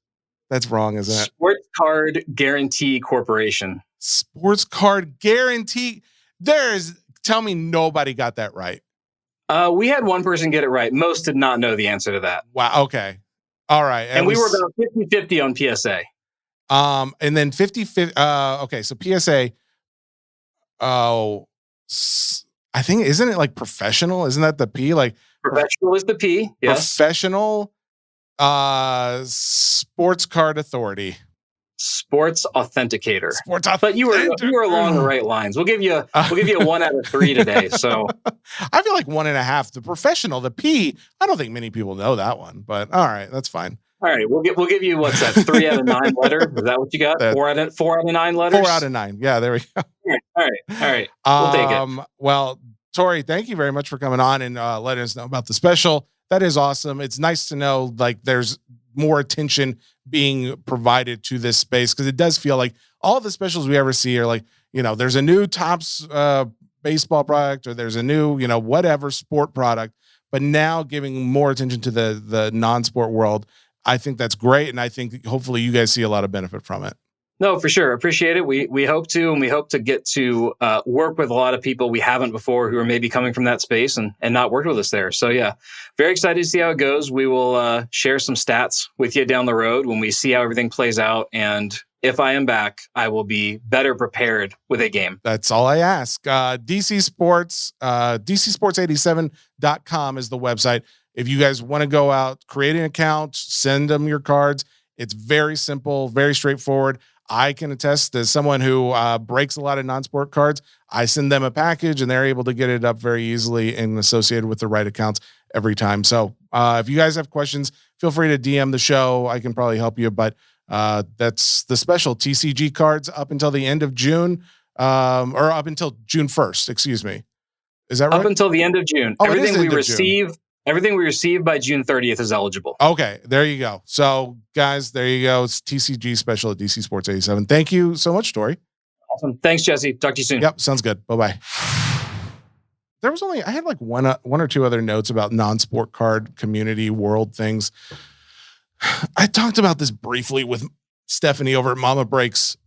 That's wrong, isn't it? Sports Card Guarantee Corporation. Sports Card Guarantee. Tell me nobody got that right. We had one person get it right. Most did not know the answer to that. Wow. Okay. All right. And we were about 50-50 on PSA. And then 50-50. Okay. So PSA. Oh, I think, isn't it like professional? Isn't that the P? Like professional is the P. Yes. Professional Sports Card Authority. Sports Authenticator. But you were along the right lines. We'll give you a 1 out of 3 today. So I feel like 1.5. The professional, the P. I don't think many people know that one, but all right, that's fine. All right, we'll give you what's that? 3 out of 9 letter. Is that what you got? 4 out of 9 letters. 4 out of 9. Yeah, there we go. All right. We'll take it. Well, Tory, thank you very much for coming on and letting us know about the special. That is awesome. It's nice to know like there's more attention being provided to this space, because it does feel like all the specials we ever see are like, there's a new Topps baseball product or there's a new, whatever sport product, but now giving more attention to the non-sport world. I think that's great. And I think hopefully you guys see a lot of benefit from it. No, for sure. Appreciate it. We hope to, and we hope to get to work with a lot of people we haven't before who are maybe coming from that space and not worked with us there. So yeah, very excited to see how it goes. We will share some stats with you down the road when we see how everything plays out. And if I am back, I will be better prepared with a game. That's all I ask. DC Sports, DCSports87.com is the website. If you guys want to go out, create an account, send them your cards. It's very simple, very straightforward. I can attest as someone who breaks a lot of non-sport cards. I send them a package and they're able to get it up very easily and associated with the right accounts every time. So if you guys have questions, feel free to DM the show. I can probably help you, but that's the special TCG cards up until the end of June, or up until June 1st, excuse me. Is that right? Up until the end of June. Oh, Everything we receive by June 30th is eligible. Okay, there you go. So, guys, there you go. It's TCG special at DC Sports 87. Thank you so much, Tory. Awesome. Thanks, Jesse. Talk to you soon. Yep, sounds good. Bye-bye. I had like one or two other notes about non-sport card community world things. I talked about this briefly with Stephanie over at Mama Breaks.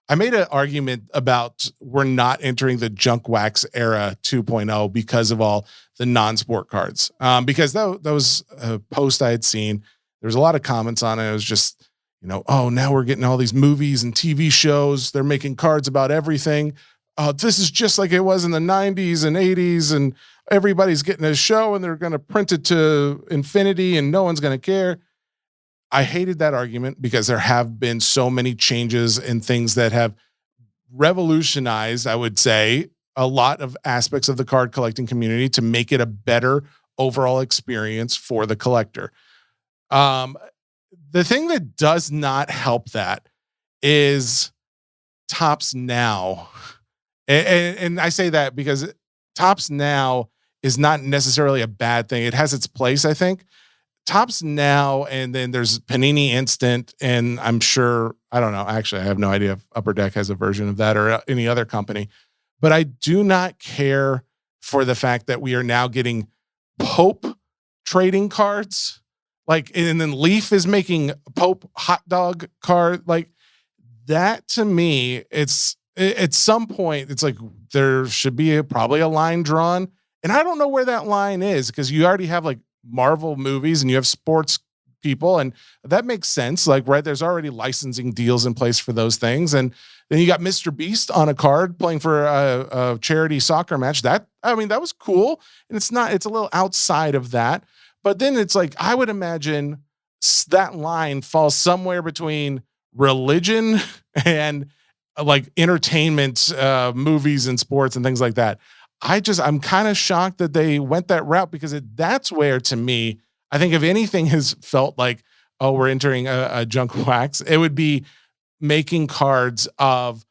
I made an argument about we're not entering the junk wax era 2.0 because of all the non-sport cards. Because that was a post I had seen. There was a lot of comments on it. It was just, oh, now we're getting all these movies and TV shows. They're making cards about everything. This is just like it was in the 90s and 80s, and everybody's getting a show and they're going to print it to infinity and no one's going to care. I hated that argument because there have been so many changes and things that have revolutionized, I would say, a lot of aspects of the card collecting community to make it a better overall experience for the collector. The thing that does not help that is Topps Now. And I say that because Topps Now is not necessarily a bad thing. It has its place, I think. Topps Now, and then there's Panini Instant, and I'm sure, I don't know, actually, I have no idea if Upper Deck has a version of that or any other company, but I do not care for the fact that we are now getting Pope trading cards, and then Leaf is making Pope hot dog card, that. To me, it's at some point, it's like there should be probably a line drawn, and I don't know where that line is because you already have Marvel movies and you have sports people, and that makes sense. Right, there's already licensing deals in place for those things. And then you got Mr. Beast on a card playing for a charity soccer match. That was cool. And it's a little outside of that, but then it's I would imagine that line falls somewhere between religion and entertainment, movies and sports and things like that. I'm kind of shocked that they went that route because that's where, to me, I think if anything has felt like, oh, we're entering a junk wax, it would be making cards of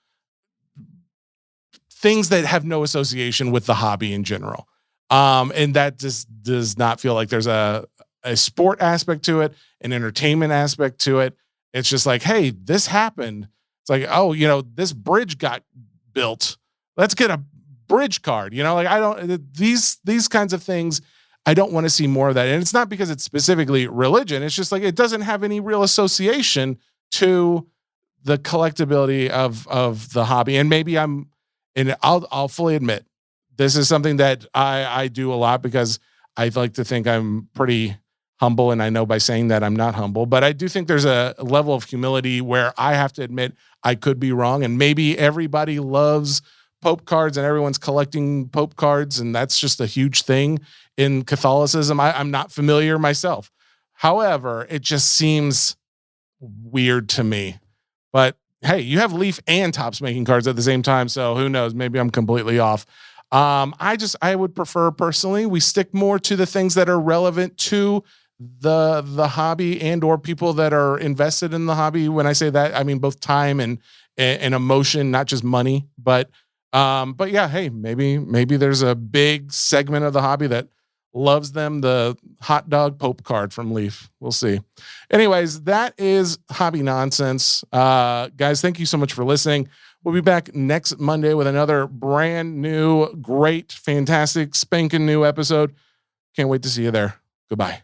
things that have no association with the hobby in general. And that just does not feel like there's a sport aspect to it, an entertainment aspect to it. It's just hey, this happened. It's oh, this bridge got built. Let's get a bridge card, these kinds of things. I don't want to see more of that. And it's not because it's specifically religion. It's just it doesn't have any real association to the collectability of the hobby. And maybe I'll fully admit this is something that I do a lot because I like to think I'm pretty humble. And I know by saying that I'm not humble, but I do think there's a level of humility where I have to admit I could be wrong. And maybe everybody loves Pope cards and everyone's collecting Pope cards, and that's just a huge thing in Catholicism. I'm not familiar myself. However, it just seems weird to me. But hey, you have Leaf and Topps making cards at the same time, so who knows? Maybe I'm completely off. I would prefer personally we stick more to the things that are relevant to the hobby and or people that are invested in the hobby. When I say that, I mean both time and emotion, not just money. But yeah, hey, maybe there's a big segment of the hobby that loves them, the hot dog Pope card from Leaf. We'll see. Anyways, that is Hobby Nonsense. Guys, thank you so much for listening. We'll be back next Monday with another brand new, great, fantastic, spanking new episode. Can't wait to see you there. Goodbye.